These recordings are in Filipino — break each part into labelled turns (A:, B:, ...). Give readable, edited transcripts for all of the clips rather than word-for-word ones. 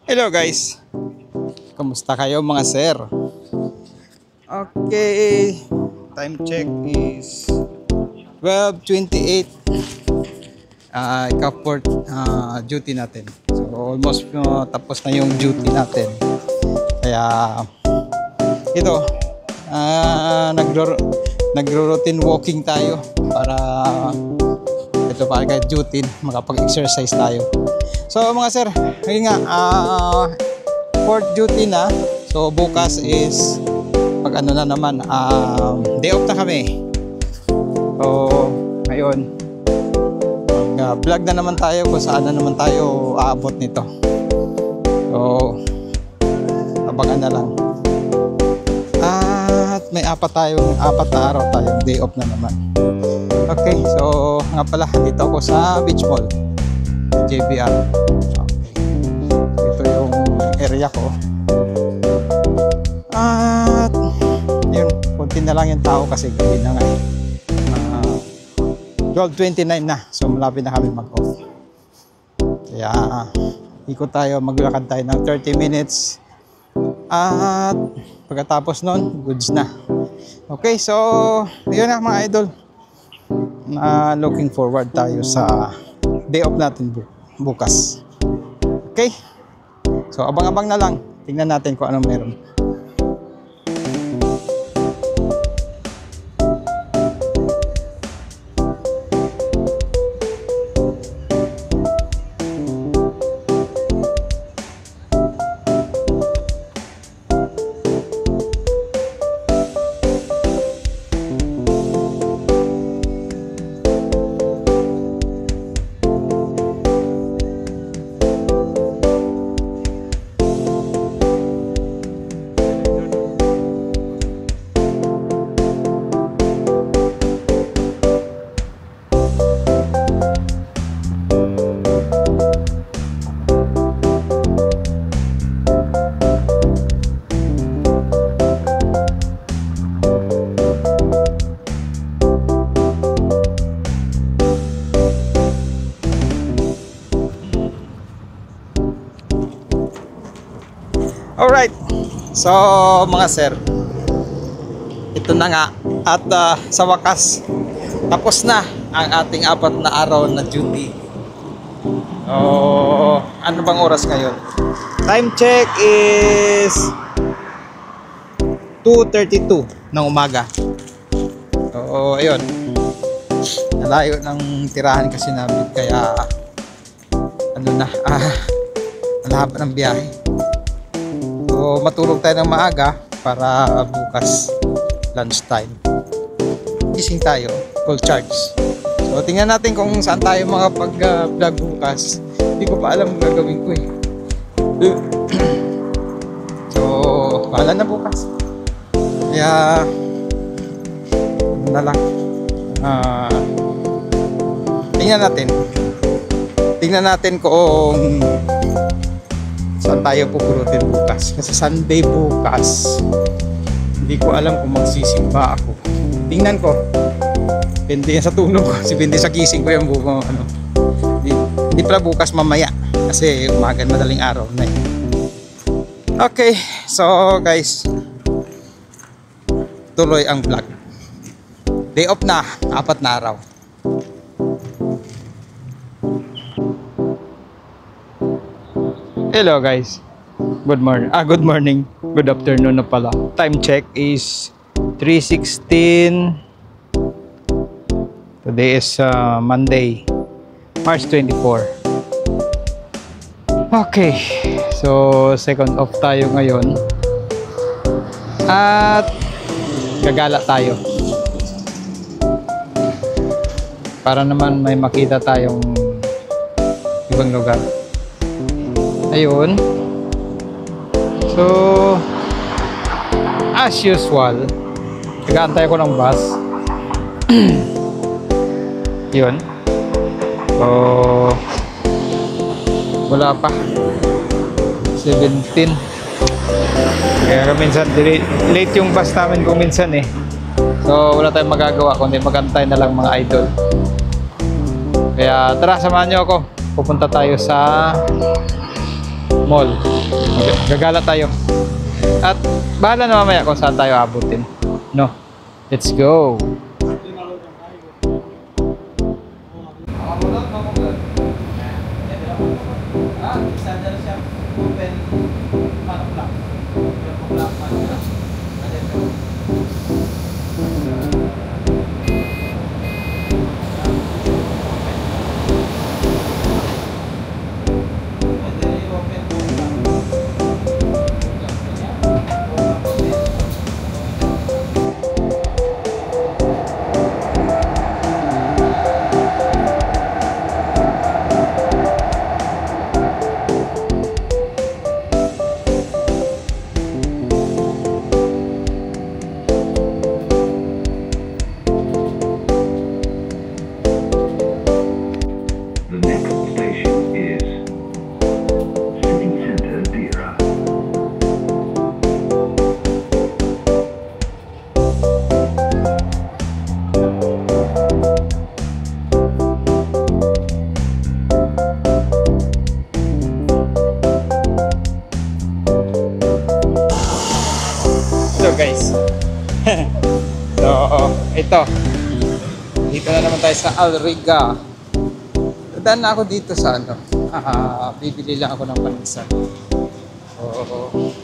A: Hello guys, kamusta kayo mga sir? Okay, time check is 12:28. Ika-4 duty natin. So almost tapos na yung duty natin. Kaya ito, nagro-routine walking tayo para ito para kahit duty makapag-exercise tayo. So mga sir, ngayon nga fourth duty na. So bukas is pag ano na naman, day off na kami. So ngayon vlog na naman tayo kung saan na naman tayo aabot nito. So abangan na lang. At may apat na araw tayong day off na naman. Okay, so nga pala dito ako sa Beach Mall JBR. Okay. Ito yung area ko. At yun, konti na lang yung tao kasi gabi na nga. 12:29 na. So malapit na kami mag-off. Kaya ikot tayo, maglakad tayo ng 30 minutes. At pagkatapos nun, goods na. Okay, so yun na mga idol. Looking forward tayo sa day off natin bukas. Okay? So abang-abang na lang. Tingnan natin kung anong meron. Alright, so mga sir, ito na nga at sa wakas tapos na ang ating 4 na araw na duty. Ano bang oras ngayon? Time check is 2:32 ng umaga. So ayun, nalayo ng tirahan kasi namin kaya ano na, malahaba ng biyahe. So matulog tayo ng maaga para bukas lunchtime gising tayo, full charge. So tingnan natin kung saan tayo makapag-vlog bukas. Hindi ko pa alam ang gagawin ko eh. So bahala na bukas. Kaya na lang, tingnan natin kung saan tayo pupulutin bukas. Kasi Sunday bukas, hindi ko alam kung magsisimba ako. Tingnan ko. Depende yan sa tulog ko. Depende sa gising ko yung buko. Hindi pala bukas, mamaya. Kasi umaga, madaling araw na yun. Okay. So guys, tuloy ang vlog. Day off na. 4 na araw. Hello guys. Good morning. Good afternoon na pala. Time check is 3:16. Today is Monday, March 24. Okay. So second off tayo ngayon. At gagala tayo. Para naman may makita tayong ibang lugar. Ayun. So as usual, nag-aantay ko ng bus. Yun. So wala pa. 17. Kaya minsan late yung bus namin kung minsan eh. So wala tayong magagawa kundi magantay na lang mga idol. Kaya tara, samahan nyo ako. Pupunta tayo sa mall. Gagala tayo. At bahala na mamaya kung saan tayo abutin. No? Let's go! Guys. So, ito. Dito na naman tayo sa Alriga. Dadaan na ako dito sa ano. Bibili lang ako ng panisan.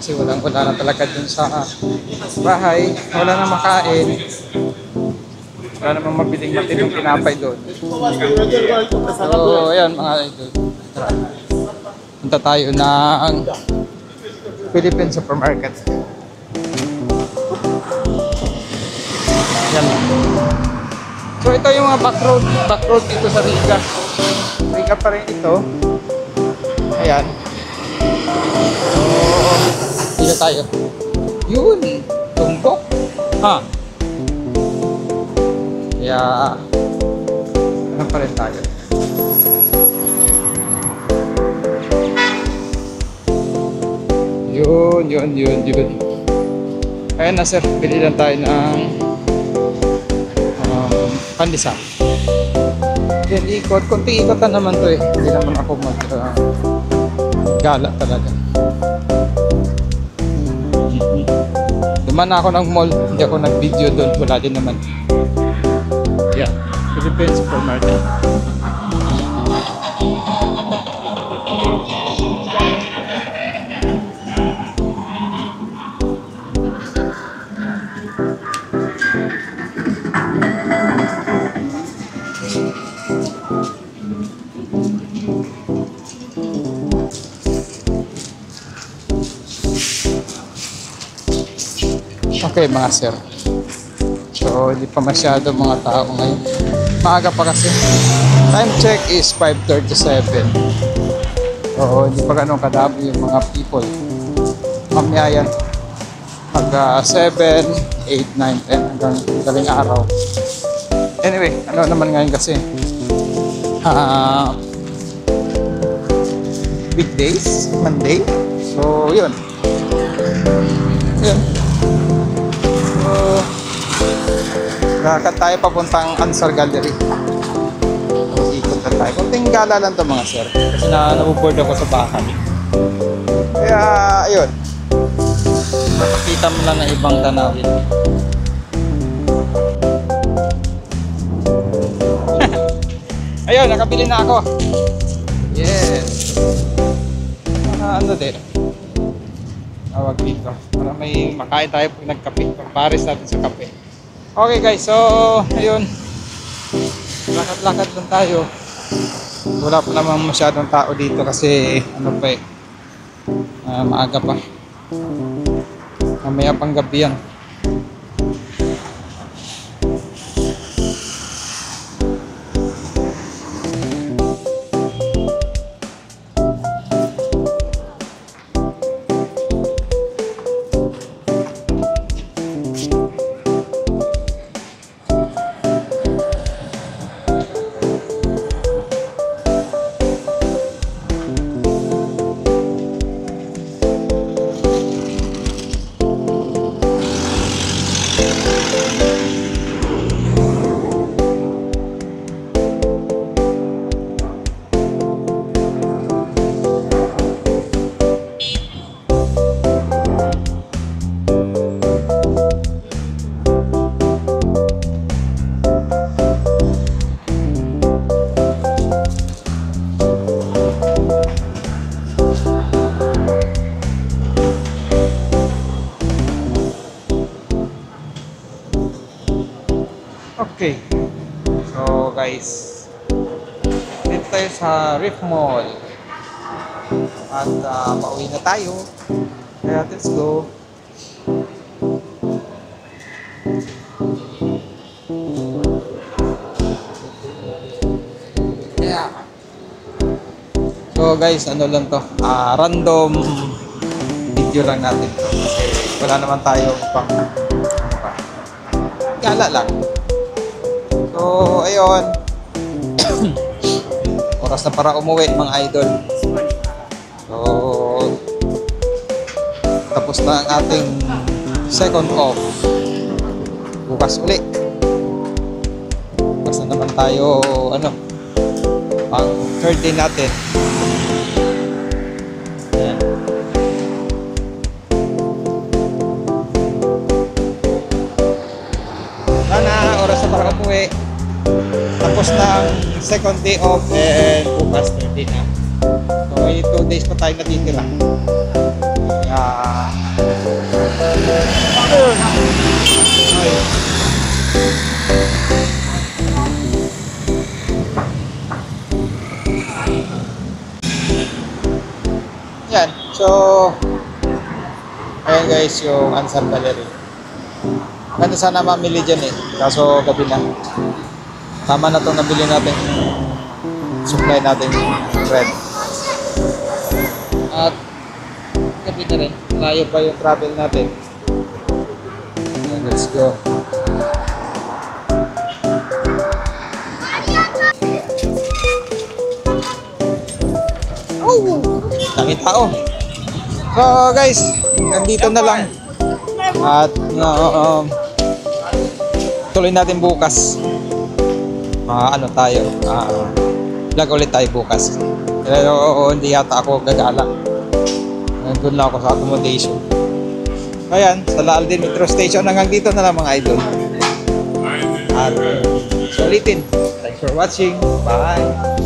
A: Kasi wala na talaga dun sa bahay. Wala na makain. Wala namang mabiling matinong pinapay doon. So, ayan mga idol. Punta tayo ng Philippine Supermarket. Yan. So ito yung mga back road dito sa Riga. Riga pa rin ito. Ayan. So dito tayo. Yun, tumbok. Kaya ano pa rin tayo. Yun. Ayan na sir, bili lang tayo ng pandesal. Yan, ikot. Kunting ikotan naman to eh. Hindi naman ako gala talaga. Duman ako ng mall. Hindi ako nag-video doon. Wala din naman. Yan. Philippine Supermarket. Okay mga sir. So hindi pa masyado mga tao ngayon. Maaga pa kasi. Time check is 5:37. So hindi pa ganun kadami yung mga people. Mamaya yan. Mag 7, 8, 9, 10 hanggang galing araw. Anyway, ano naman ngayon kasi weekdays, Monday. So yun. Lakad tayo papuntang Ansar Gallery. Ikot na tayo. Kunting gala lang to mga sir. Kasi na-board ako sa bahay. Kaya, ayun. Makikita mo lang na ibang tanawin. Ayun, nakabili na ako. Yes. Ano din. Tawag dito. Para may makain tayo pag nagkape. Pampares natin sa kape. Okay guys, so ayun, lakad-lakad lang tayo. Wala pa naman masyadong tao dito kasi ano pa maaga pa. Mamaya pang gabi yan. Okay. So guys, dito tayo sa Reef Mall. At pauwi na tayo. Kaya let's go. Yeah. So guys, ano lang to? Random video lang natin to. Kasi wala naman tayo pang ano pa. Gala lang. So ayun. Oras na para umuwi mga idol. So tapos na ang ating second off. Bukas uli. Bukas na naman tayo ano ang third day natin. Ayan. Sana oras na para umuwi. Tapos na ang second day off and bukas third day na. So may 2 days pa tayo natitira. Yan. So ayan guys yung Ansar Gallery. Ganda sana mamili dyan eh. Kaso gabi na. Tama na itong nabili natin. Supply natin red. At gabi na rin. Layo pa yung travel natin. Let's go. Oh! Dami tao. So guys, nandito na lang. At tuloy natin bukas. Ano tayo. Vlog ulit tayo bukas. Pero hindi yata ako gagala. Nandun lang ako sa accommodation. Ayan, sa Laaldin Metro Station. Hanggang dito na lang mga idol. At sulitin. Thanks for watching. Bye!